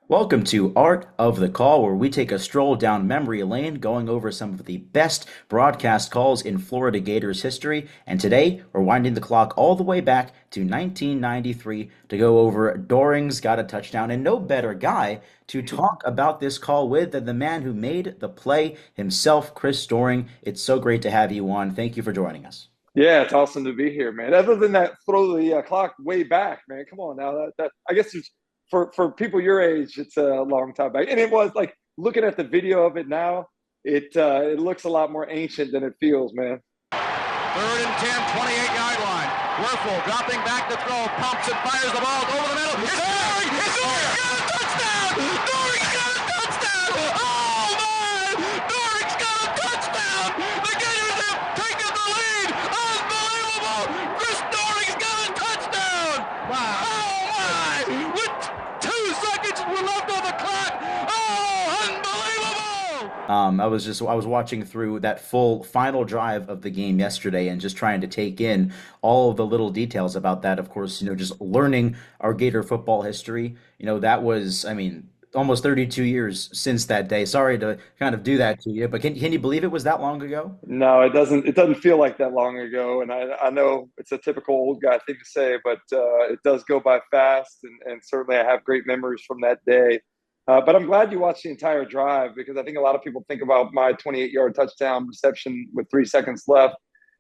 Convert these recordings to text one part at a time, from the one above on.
Welcome to Art of the Call, where we take a stroll down memory lane, going over some of the best broadcast calls in Florida Gators history. And today, we're winding the clock all the way back to 1993 to go over Doering's Got a Touchdown. And no better guy to talk about this call with than the man who made the play himself, Chris Doering. It's so great to have you on. Thank you for joining us. Yeah, it's awesome to be here, man. Other than that, throw the clock way back, man. Come on now. That I guess it's, for people your age, it's a long time back, and it was like looking at the video of it now. It looks a lot more ancient than it feels, man. Third and 10, 28-yard line. Werfel dropping back to throw, pumps and fires the ball over the middle. It's Doering! It's Doering! Got a touchdown! Doering's got a touchdown! Oh, man! Doering's got a touchdown! The Gators have taken the lead! Unbelievable! Chris Doering's got a touchdown! Wow! Oh, my! With 2 seconds were left on the clock! Oh, unbelievable! I was watching through that full final drive of the game yesterday and just trying to take in all of the little details about that. Of course, just learning our Gator football history. That was, I mean, almost 32 years since that day. Sorry to kind of do that to you, but can you believe it was that long ago? No, it doesn't. It doesn't feel like that long ago, and I know it's a typical old guy thing to say, but it does go by fast, and certainly I have great memories from that day. But I'm glad you watched the entire drive because I think a lot of people think about my 28-yard touchdown reception with 3 seconds left,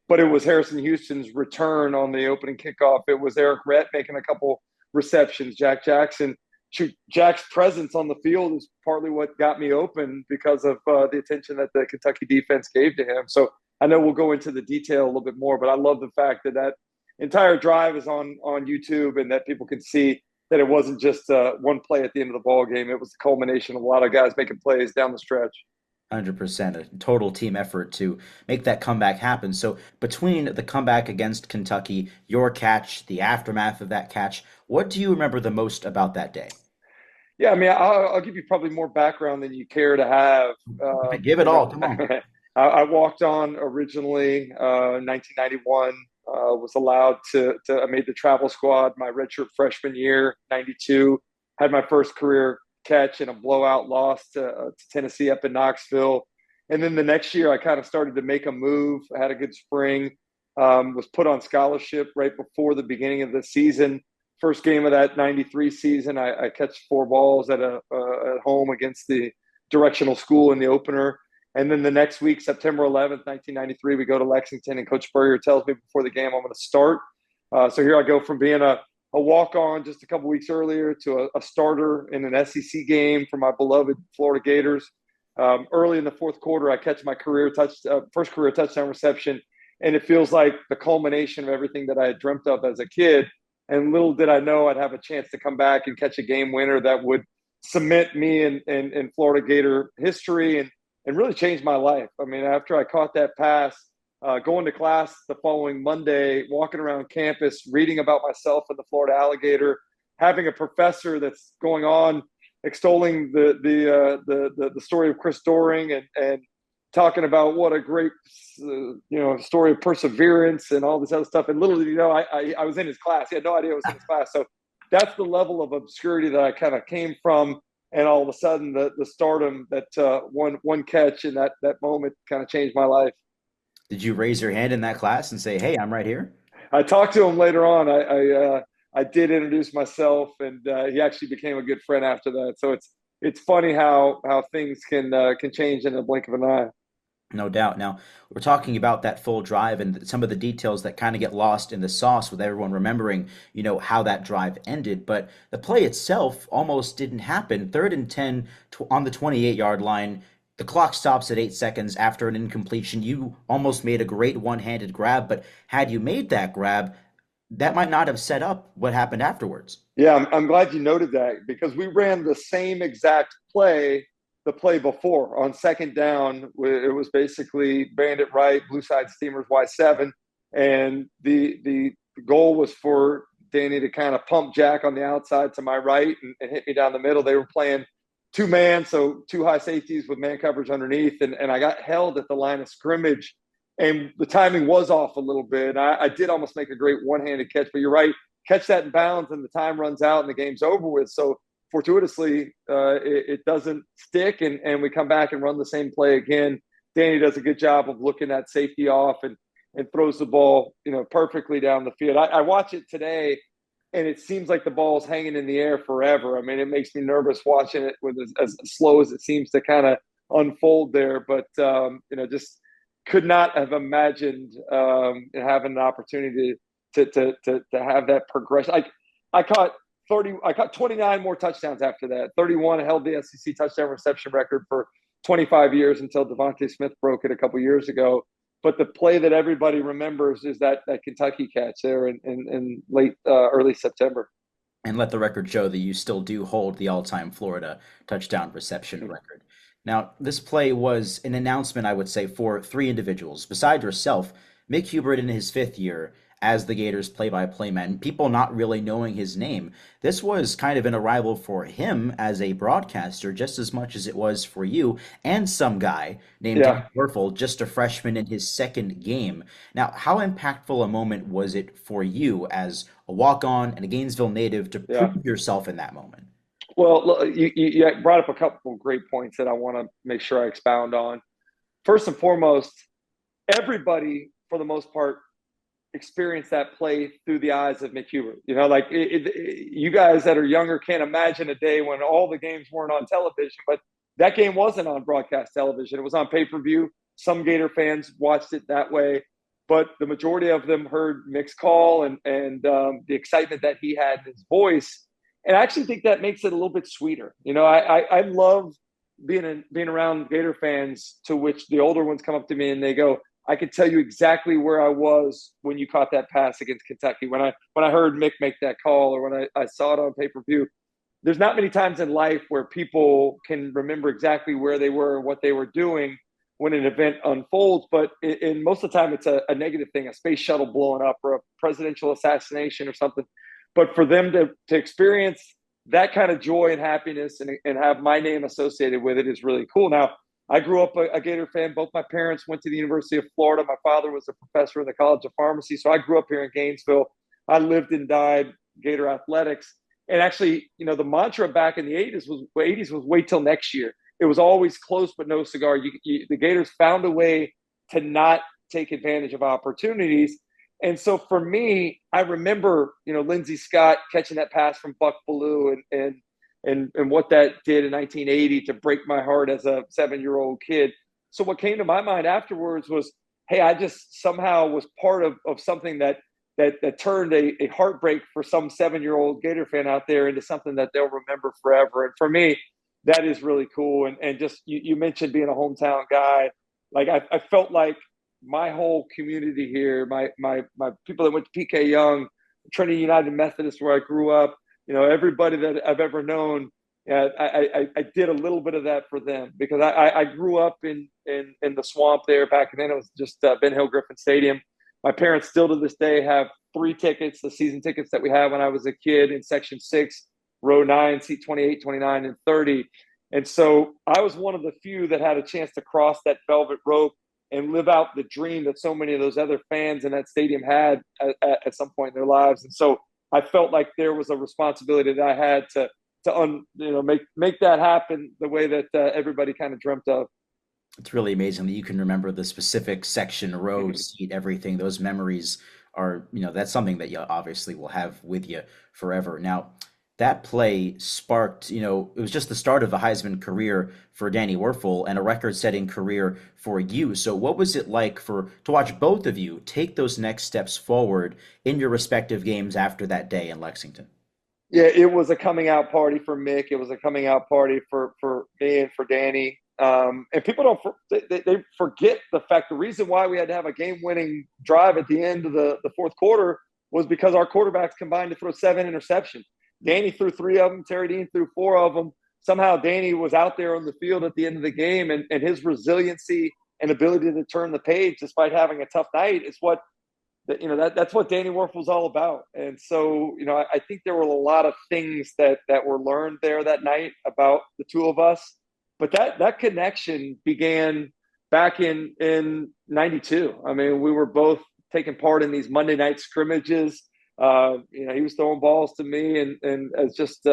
but it was Harrison Houston's return on the opening kickoff. It was Eric Rhett making a couple receptions. Jack's presence on the field is partly what got me open because of the attention that the Kentucky defense gave to him. So I know we'll go into the detail a little bit more, but I love the fact that that entire drive is on YouTube and that people can see that it wasn't just one play at the end of the ball game. It was the culmination of a lot of guys making plays down the stretch. 100%, a total team effort to make that comeback happen. So, between the comeback against Kentucky, your catch, the aftermath of that catch, what do you remember the most about that day? Yeah, I mean, I'll give you probably more background than you care to have. Give it all. Come on. I walked on originally 1991. Was allowed I made the travel squad my redshirt freshman year, 92. Had my first career catch in a blowout loss to Tennessee up in Knoxville. And then the next year, I kind of started to make a move. I had a good spring, was put on scholarship right before the beginning of the season. First game of that 93 season, I catch four balls at home against the directional school in the opener. And then the next week, September 11th, 1993, we go to Lexington, and Coach Spurrier tells me before the game I'm going to start. So here I go from being a walk-on just a couple weeks earlier to a starter in an SEC game for my beloved Florida Gators. Early in the fourth quarter, I catch my first career touchdown reception, and it feels like the culmination of everything that I had dreamt of as a kid. And little did I know I'd have a chance to come back and catch a game winner that would cement me in Florida Gator history and really changed my life. I mean, after I caught that pass, going to class the following Monday, walking around campus, reading about myself and the Florida Alligator, having a professor that's going on extolling the story of Chris Doering and talking about what a great story of perseverance and all this other stuff. And little did you know, I was in his class. He had no idea I was in his class. So that's the level of obscurity that I kind of came from. And all of a sudden, the stardom that one catch in that moment kind of changed my life. Did you raise your hand in that class and say, "Hey, I'm right here"? I talked to him later on. I did introduce myself, and he actually became a good friend after that. So it's funny how things can change in the blink of an eye. No doubt. Now, we're talking about that full drive and some of the details that kind of get lost in the sauce with everyone remembering, how that drive ended. But the play itself almost didn't happen. Third and 10 on the 28-yard line. The clock stops at 8 seconds after an incompletion. You almost made a great one-handed grab, but had you made that grab, that might not have set up what happened afterwards. Yeah, I'm glad you noted that because we ran the same exact play the play before on second down. It was basically bandit right, blue side steamers Y7, and the goal was for Danny to kind of pump Jack on the outside to my right and hit me down the middle. They were playing two man, so two high safeties with man coverage underneath, and I got held at the line of scrimmage, and the timing was off a little bit. I did almost make a great one-handed catch, but you're right, catch that in bounds, and the time runs out, and the game's over with. So fortuitously, it doesn't stick, and we come back and run the same play again. Danny does a good job of looking that safety off and throws the ball, perfectly down the field. I watch it today, and it seems like the ball's hanging in the air forever. I mean, it makes me nervous watching it with as slow as it seems to kind of unfold there. But just could not have imagined having an opportunity to have that progression. I caught 29 more touchdowns after that. 31 held the SEC touchdown reception record for 25 years until Devontae Smith broke it a couple years ago. But the play that everybody remembers is that Kentucky catch there in late early September. And let the record show that you still do hold the all-time Florida touchdown reception record. Now, this play was an announcement, I would say, for three individuals. Besides yourself, Mick Hubert in his fifth year as the Gators play-by-play man, people not really knowing his name. This was kind of an arrival for him as a broadcaster just as much as it was for you and some guy named Dan Werfel, just a freshman in his second game. Now, how impactful a moment was it for you as a walk-on and a Gainesville native to prove yourself in that moment? Well, look, you brought up a couple of great points that I want to make sure I expound on. First and foremost, everybody, for the most part, experienced that play through the eyes of Mick Hubert. You guys that are younger can't imagine a day when all the games weren't on television, but that game wasn't on broadcast television. It was on pay-per-view. Some Gator fans watched it that way, but the majority of them heard Mick's call and the excitement that he had in his voice. And I actually think that makes it a little bit sweeter. I love being around Gator fans, to which the older ones come up to me and they go, I could tell you exactly where I was when you caught that pass against Kentucky, when I heard Mick make that call, or when I saw it on pay-per-view. There's not many times in life where people can remember exactly where they were and what they were doing when an event unfolds. But in most of the time, it's a negative thing, a space shuttle blowing up or a presidential assassination or something. But for them to experience that kind of joy and happiness and have my name associated with it is really cool. Now, I grew up a Gator fan. Both my parents went to the University of Florida. My father was a professor in the College of Pharmacy. So I grew up here in Gainesville. I lived and died Gator athletics. And actually, the mantra back in the 80s was wait till next year. It was always close but no cigar. The Gators found a way to not take advantage of opportunities. And so for me, I remember, Lindsey Scott catching that pass from Buck Bellew and what that did in 1980 to break my heart as a 7-year-old kid. So what came to my mind afterwards was, hey, I just somehow was part of something that turned a heartbreak for some 7-year-old Gator fan out there into something that they'll remember forever. And for me, that is really cool. And just, you mentioned being a hometown guy. Like I felt like my whole community here, my people that went to PK Young, Trinity United Methodist, where I grew up, everybody that I've ever known, I did a little bit of that for them, because I grew up in the swamp there. Back then it was just Ben Hill Griffin Stadium. My parents still to this day have 3 tickets, the season tickets that we had when I was a kid, in Section 6, Row 9, seat 28, 29, and 30. And so I was one of the few that had a chance to cross that velvet rope and live out the dream that so many of those other fans in that stadium had at some point in their lives. And so I felt like there was a responsibility that I had to make that happen the way that everybody kind of dreamt of. It's really amazing that you can remember the specific section, row, seat, everything. Those memories are, that's something that you obviously will have with you forever. Now, that play sparked, it was just the start of a Heisman career for Danny Werfel and a record-setting career for you. So what was it like to watch both of you take those next steps forward in your respective games after that day in Lexington? Yeah, it was a coming out party for Mick. It was a coming out party for me and for Danny. And people they forget the fact, the reason why we had to have a game-winning drive at the end of the fourth quarter was because our quarterbacks combined to throw 7 interceptions. Danny threw 3 of them. Terry Dean threw 4 of them. Somehow Danny was out there on the field at the end of the game, and his resiliency and ability to turn the page despite having a tough night is what that's what Danny Werfel was all about. And so, I think there were a lot of things that were learned there that night about the two of us. But that connection began back in 92. I mean, we were both taking part in these Monday night scrimmages. He was throwing balls to me and as just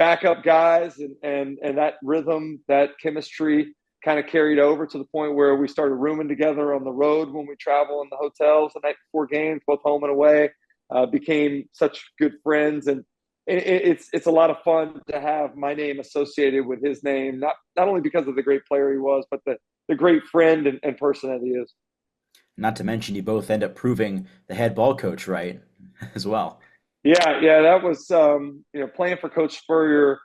backup guys, and that rhythm, that chemistry kind of carried over to the point where we started rooming together on the road when we travel in the hotels the night before games, both home and away. Became such good friends, and it's a lot of fun to have my name associated with his name, not only because of the great player he was, but the great friend and person that he is. Not to mention, you both end up proving the head ball coach right as well. Yeah, that was playing for Coach Spurrier.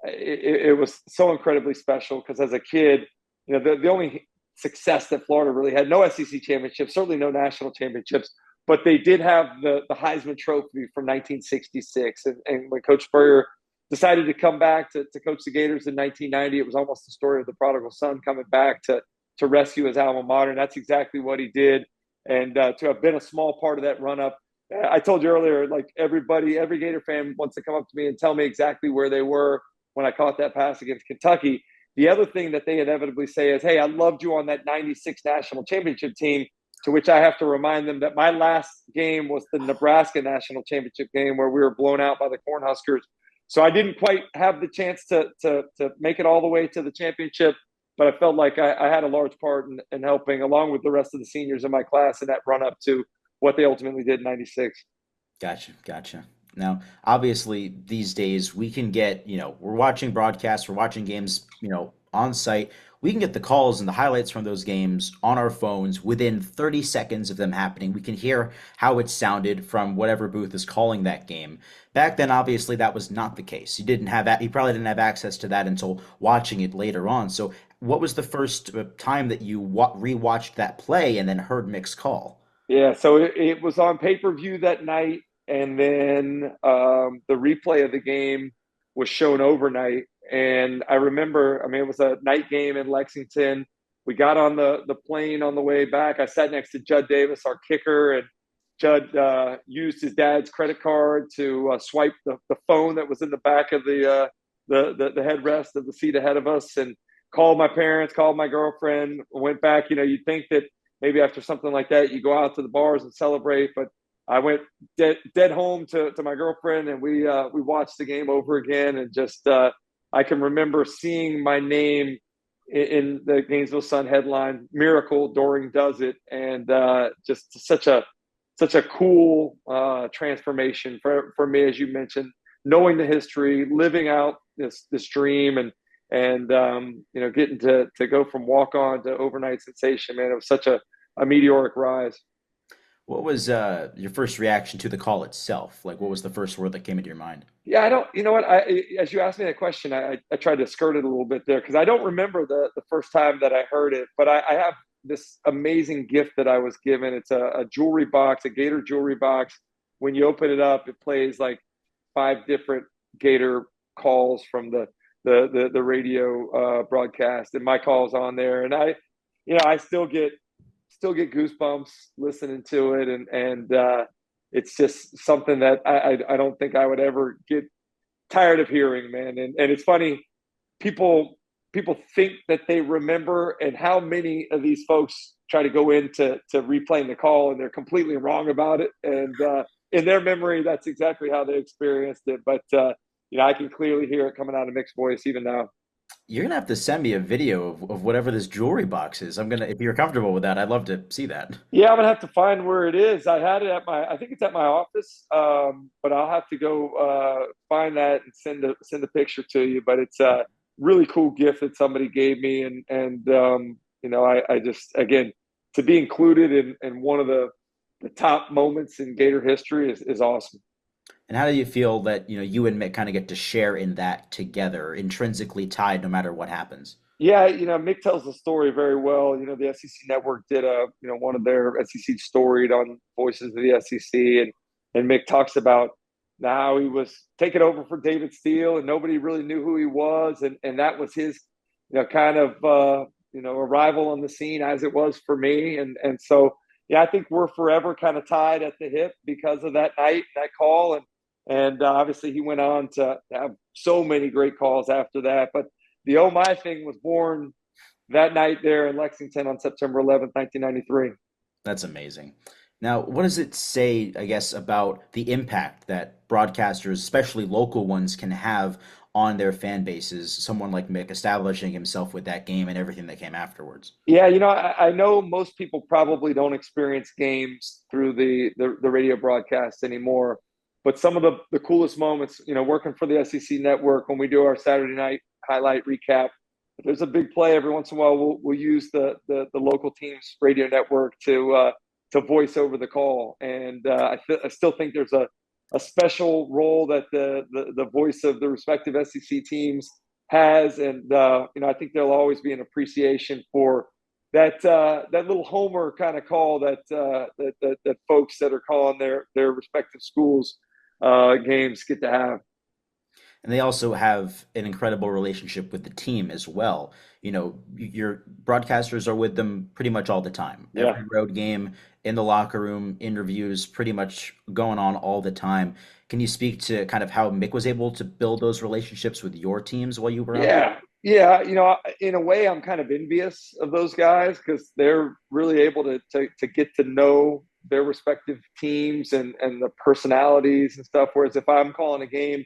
It was so incredibly special because as a kid, the only success that Florida really had, no SEC championships, certainly no national championships, but they did have the Heisman Trophy from 1966. And when Coach Spurrier decided to come back to coach the Gators in 1990, it was almost the story of the prodigal son coming back to rescue his alma mater. And that's exactly what he did. And to have been a small part of that run up, I told you earlier, like every Gator fan wants to come up to me and tell me exactly where they were when I caught that pass against Kentucky. The other thing that they inevitably say is, hey, I loved you on that 96 national championship team, to which I have to remind them that my last game was the Nebraska national championship game where we were blown out by the Cornhuskers. So I didn't quite have the chance to make it all the way to the championship, but I felt like I had a large part in helping, along with the rest of the seniors in my class, in that run up to what they ultimately did in 96. Gotcha. Now, obviously, these days we can get, we're watching broadcasts, we're watching games, on site. We can get the calls and the highlights from those games on our phones within 30 seconds of them happening. We can hear how it sounded from whatever booth is calling that game. Back then, obviously, that was not the case. You probably didn't have access to that until watching it later on. So, what was the first time that you rewatched that play and then heard Mick's call? Yeah, so it was on pay-per-view that night, and then the replay of the game was shown overnight. And I remember, it was a night game in Lexington. We got on the plane on the way back. I sat next to Judd Davis, our kicker, and Judd used his dad's credit card to swipe the phone that was in the back of the headrest of the seat ahead of us, and called my parents, called my girlfriend, went back. You'd think that maybe after something like that, you go out to the bars and celebrate. But I went dead home to my girlfriend, and we watched the game over again. And just I can remember seeing my name in the Gainesville Sun headline, "Miracle, Doering does it," and just such a cool transformation for me, as you mentioned, knowing the history, living out this dream, and getting to go from walk on to overnight sensation. Man, it was such a meteoric rise. What was your first reaction to the call itself? Like, what was the first word that came into your mind? Yeah, I don't. You know what? As you asked me that question, I tried to skirt it a little bit there because I don't remember the first time that I heard it. But I have this amazing gift that I was given. It's a jewelry box, a Gator jewelry box. When you open it up, it plays like 5 different Gator calls from the radio broadcast, and my call's on there, and I still get goosebumps listening to it, and it's just something that I don't think I would ever get tired of hearing, man. And it's funny, people think that they remember, and how many of these folks try to go into replaying the call, and they're completely wrong about it. And in their memory, that's exactly how they experienced it. But I can clearly hear it coming out of Mick's voice even now. You're gonna have to send me a video of whatever this jewelry box is. If you're comfortable with that, I'd love to see that. Yeah, I'm gonna have to find where it is. I had it I think it's at my office, but I'll have to go find that and send a picture to you. But it's a really cool gift that somebody gave me, and I just, again, to be included in one of the top moments in Gator history is awesome. And how do you feel that, you and Mick kind of get to share in that together, intrinsically tied no matter what happens? Yeah, Mick tells the story very well. The SEC Network did one of their SEC storied on Voices of the SEC, and Mick talks about how he was taking over for David Steele, and nobody really knew who he was, and that was his kind of arrival on the scene, as it was for me, and so yeah, I think we're forever kind of tied at the hip because of that night, that call, and obviously he went on to have so many great calls after that. But the Oh My thing was born that night there in Lexington on September 11th, 1993. That's amazing. Now, what does it say, I guess, about the impact that broadcasters, especially local ones, can have on their fan bases, someone like Mick establishing himself with that game and everything that came afterwards. Yeah, I know most people probably don't experience games through the radio broadcast anymore, but some of the coolest moments, working for the SEC network when we do our Saturday night highlight recap, there's a big play every once in a while. We'll use the local team's radio network to voice over the call, and I still think there's a special role that the voice of the respective SEC teams has, and I think there'll always be an appreciation for that little homer kind of call that folks that are calling their respective schools games get to have. And they also have an incredible relationship with the team as well. Your broadcasters are with them pretty much all the time. Yeah. Every road game, in the locker room, interviews, pretty much going on all the time. Can you speak to kind of how Mick was able to build those relationships with your teams while you were out there? Yeah. In a way, I'm kind of envious of those guys because they're really able to get to know their respective teams and the personalities and stuff. Whereas if I'm calling a game,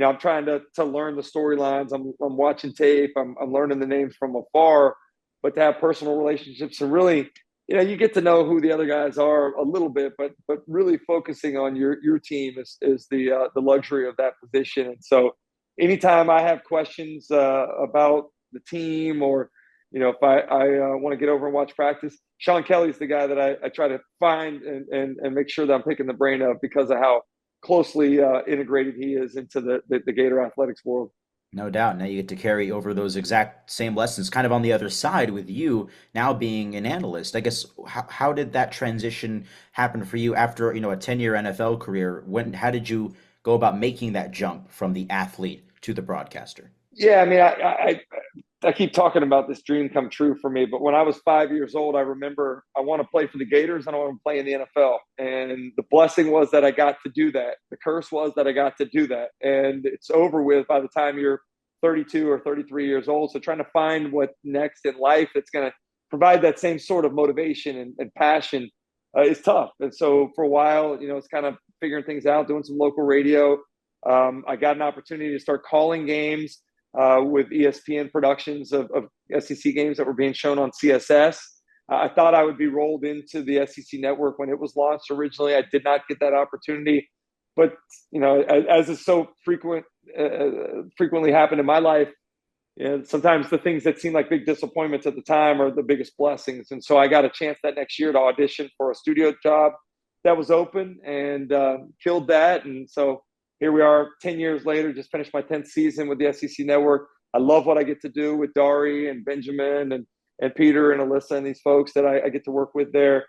I'm trying to learn the storylines. I'm watching tape. I'm learning the names from afar, but to have personal relationships and really, you get to know who the other guys are a little bit, but really focusing on your team is the luxury of that position. And so, anytime I have questions about the team, or if I want to get over and watch practice, Sean Kelly's the guy that I try to find and make sure that I'm picking the brain of because of how closely integrated he is into the Gator athletics world. No doubt. Now you get to carry over those exact same lessons, kind of on the other side with you now being an analyst. I guess how did that transition happen for you after a 10-year NFL career? How did you go about making that jump from the athlete to the broadcaster? Yeah, I mean, I keep talking about this dream come true for me, but when I was 5 years old, I remember I want to play for the Gators and I want to play in the NFL. And the blessing was that I got to do that. The curse was that I got to do that. And it's over with by the time you're 32 or 33 years old. So trying to find what next in life that's going to provide that same sort of motivation and passion is tough. And so for a while, it's kind of figuring things out, doing some local radio. I got an opportunity to start calling games with ESPN productions of SEC games that were being shown on CSS. I thought I would be rolled into the SEC network when it was launched originally. I did not get that opportunity, but as is so frequently happened in my life, sometimes the things that seem like big disappointments at the time are the biggest blessings. And so I got a chance that next year to audition for a studio job that was open and killed that. And so here we are 10 years later, just finished my 10th season with the SEC network. I love what I get to do with Dari and Benjamin and Peter and Alyssa and these folks that I get to work with there.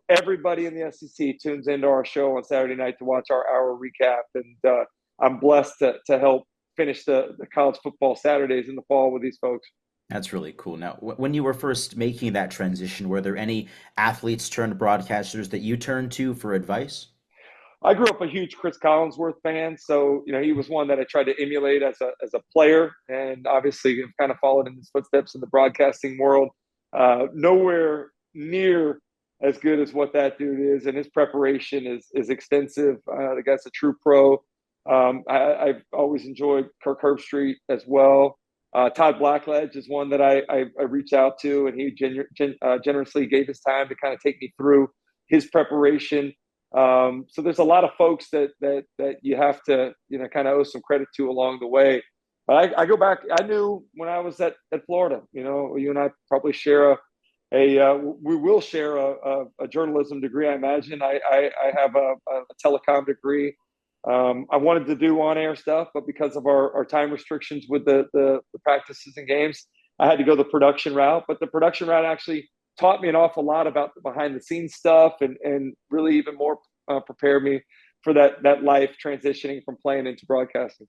Everybody in the SEC tunes into our show on Saturday night to watch our hour recap. And I'm blessed to help finish the college football Saturdays in the fall with these folks. That's really cool. Now, when you were first making that transition, were there any athletes turned broadcasters that you turned to for advice? I grew up a huge Chris Collinsworth fan, so he was one that I tried to emulate as a player, and obviously have kind of followed in his footsteps in the broadcasting world. Nowhere near as good as what that dude is, and his preparation is extensive. The guy's a true pro. I've always enjoyed Kirk Herbstreit as well. Todd Blackledge is one that I reached out to, and he generously gave his time to kind of take me through his preparation. So there's a lot of folks that you have to kind of owe some credit to along the way. But I go back. I knew when I was at Florida. You and I probably share we will share a journalism degree. I imagine I have a telecom degree. I wanted to do on-air stuff, but because of our time restrictions with the practices and games, I had to go the production route. But the production route actually taught me an awful lot about the behind-the-scenes stuff and really even more prepared me for that life transitioning from playing into broadcasting.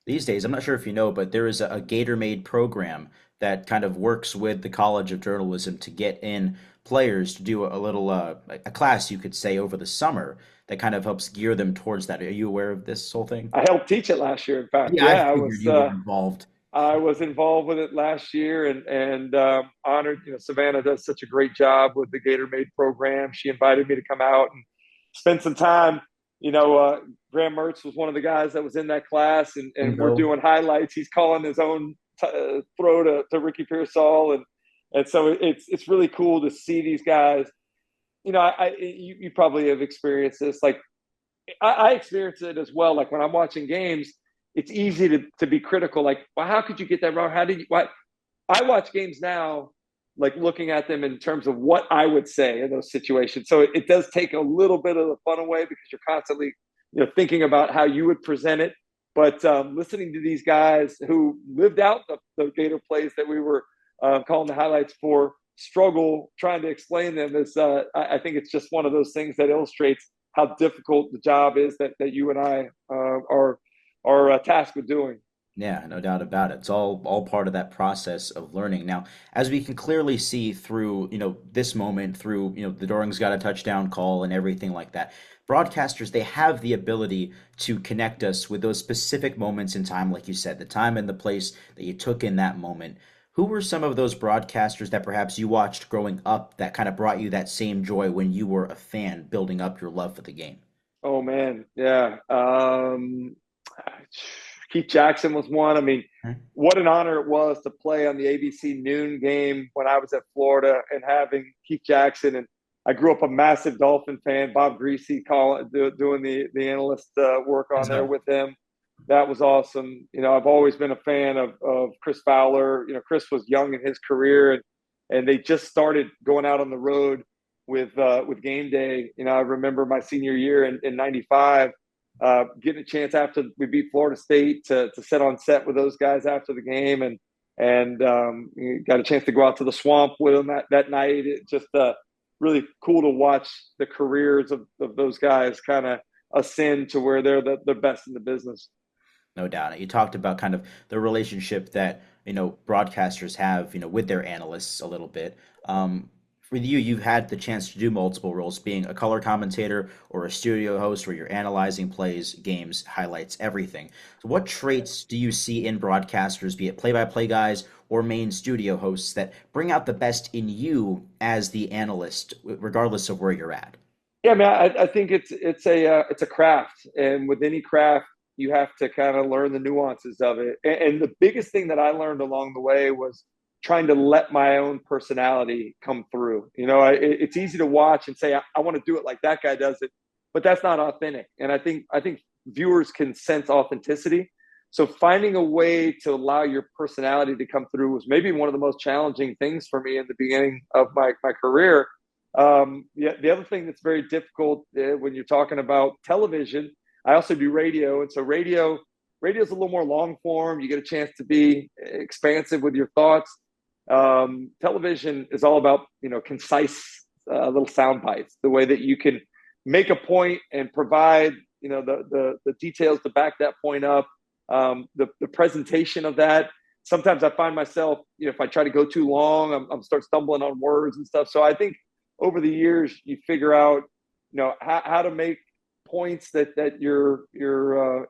These days, I'm not sure if you know, but there is a Gator-made program that kind of works with the College of Journalism to get in players to do a little a class, you could say, over the summer that kind of helps gear them towards that. Are you aware of this whole thing? I helped teach it last year, in fact. Yeah, I figured you were involved. I was involved with it last year and honored. Savannah does such a great job with the Gator Made program. She invited me to come out and spend some time Graham Mertz was one of the guys that was in that class, and we're Bingo. doing highlights. He's calling his own throw to Ricky Pearsall, and so it's really cool to see these guys. You probably have experienced this. Like I experience it as well. Like when I'm watching games, it's easy to be critical. Like, well, how could you get that wrong? How did you? Why? I watch games now, like looking at them in terms of what I would say in those situations. So it does take a little bit of the fun away because you're constantly, thinking about how you would present it. But listening to these guys who lived out the Gator plays that we were calling the highlights for, struggle trying to explain them is, I think it's just one of those things that illustrates how difficult the job is that you and I are tasked with doing. Yeah, no doubt about it. It's all part of that process of learning. Now, as we can clearly see through, this moment, through, the Doring's got a touchdown call and everything like that. Broadcasters, they have the ability to connect us with those specific moments in time, like you said, the time and the place that you took in that moment. Who were some of those broadcasters that perhaps you watched growing up that kind of brought you that same joy when you were a fan, building up your love for the game? Oh man, yeah. Keith Jackson was one. I mean, what an honor it was to play on the ABC noon game when I was at Florida and having Keith Jackson. And I grew up a massive Dolphin fan. Bob Greasy doing the analyst work on there So, with him. That was awesome. I've always been a fan of Chris Fowler. Chris was young in his career, and they just started going out on the road with game day. I remember my senior year in '95, getting a chance after we beat Florida State to sit on set with those guys after the game, and got a chance to go out to the swamp with them that night. It just really cool to watch the careers of those guys kind of ascend to where they're the best in the business. no doubt. You talked about kind of the relationship that, broadcasters have, with their analysts a little bit. For you, you've had the chance to do multiple roles, being a color commentator or a studio host where you're analyzing plays, games, highlights, everything. So what traits do you see in broadcasters, be it play-by-play guys or main studio hosts, that bring out the best in you as the analyst, regardless of where you're at? Yeah, man, I think it's a craft, and with any craft, you have to kind of learn the nuances of it. And the biggest thing that I learned along the way was trying to let my own personality come through. It's easy to watch and say I want to do it like that guy does it, but that's not authentic. And I think viewers can sense authenticity. So finding a way to allow your personality to come through was maybe one of the most challenging things for me in the beginning of my career. Yeah, the other thing that's very difficult when you're talking about television, I also do radio, and so radio is a little more long form. You get a chance to be expansive with your thoughts. Television is all about concise little sound bites, the way that you can make a point and provide the details to back that point up. The presentation of that. Sometimes I find myself, if I try to go too long, I'm start stumbling on words and stuff. So I think over the years you figure out how to make points that you're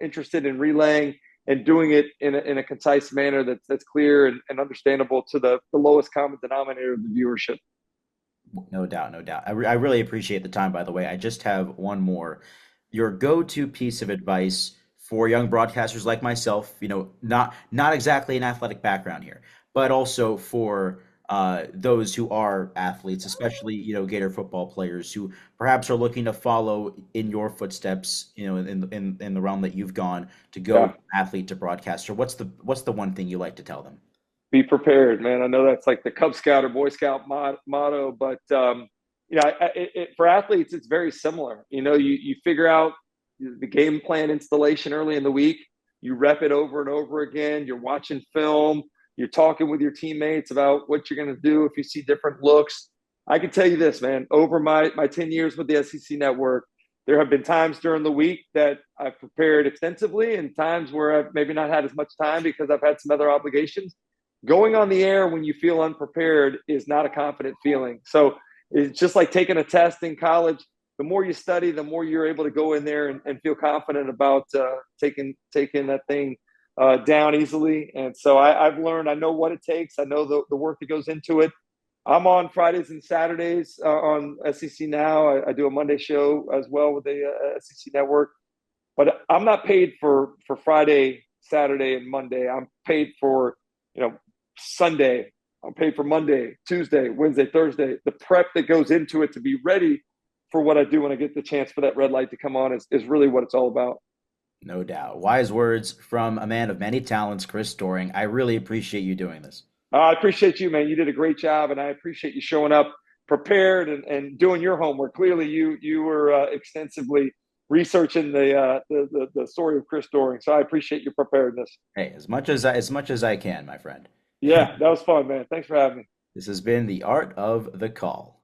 interested in relaying, and doing it in a concise manner that's clear and understandable to the lowest common denominator of the viewership. No doubt, no doubt. I really appreciate the time, by the way. I just have one more. Your go-to piece of advice for young broadcasters like myself, not exactly an athletic background here, but also for those who are athletes, especially, Gator football players who perhaps are looking to follow in your footsteps, in the realm that you've gone to go Yeah. from athlete to broadcaster. What's the one thing you like to tell them? Be prepared, man. I know that's like the Cub Scout or Boy Scout motto, but for athletes, it's very similar. You figure out the game plan installation early in the week. You rep it over and over again. You're watching film. You're talking with your teammates about what you're going to do if you see different looks. I can tell you this, man. Over my 10 years with the SEC Network, there have been times during the week that I've prepared extensively, and times where I've maybe not had as much time because I've had some other obligations. Going on the air when you feel unprepared is not a confident feeling. So it's just like taking a test in college. The more you study, the more you're able to go in there and feel confident about taking that thing down easily. And so I've learned, I know what it takes. I know the work that goes into it. I'm on Fridays and Saturdays on SEC Now. I do a Monday show as well with the SEC Network. But I'm not paid for Friday, Saturday, and Monday. I'm paid for, Sunday. I'm paid for Monday, Tuesday, Wednesday, Thursday. The prep that goes into it to be ready for what I do when I get the chance for that red light to come on is really what it's all about. No doubt. Wise words from a man of many talents, Chris Doering. I really appreciate you doing this. I appreciate you, man. You did a great job, and I appreciate you showing up prepared and doing your homework. Clearly, you were extensively researching the story of Chris Doering. So I appreciate your preparedness. Hey, as much as I can, my friend. Yeah, that was fun, man. Thanks for having me. This has been the Art of the Call.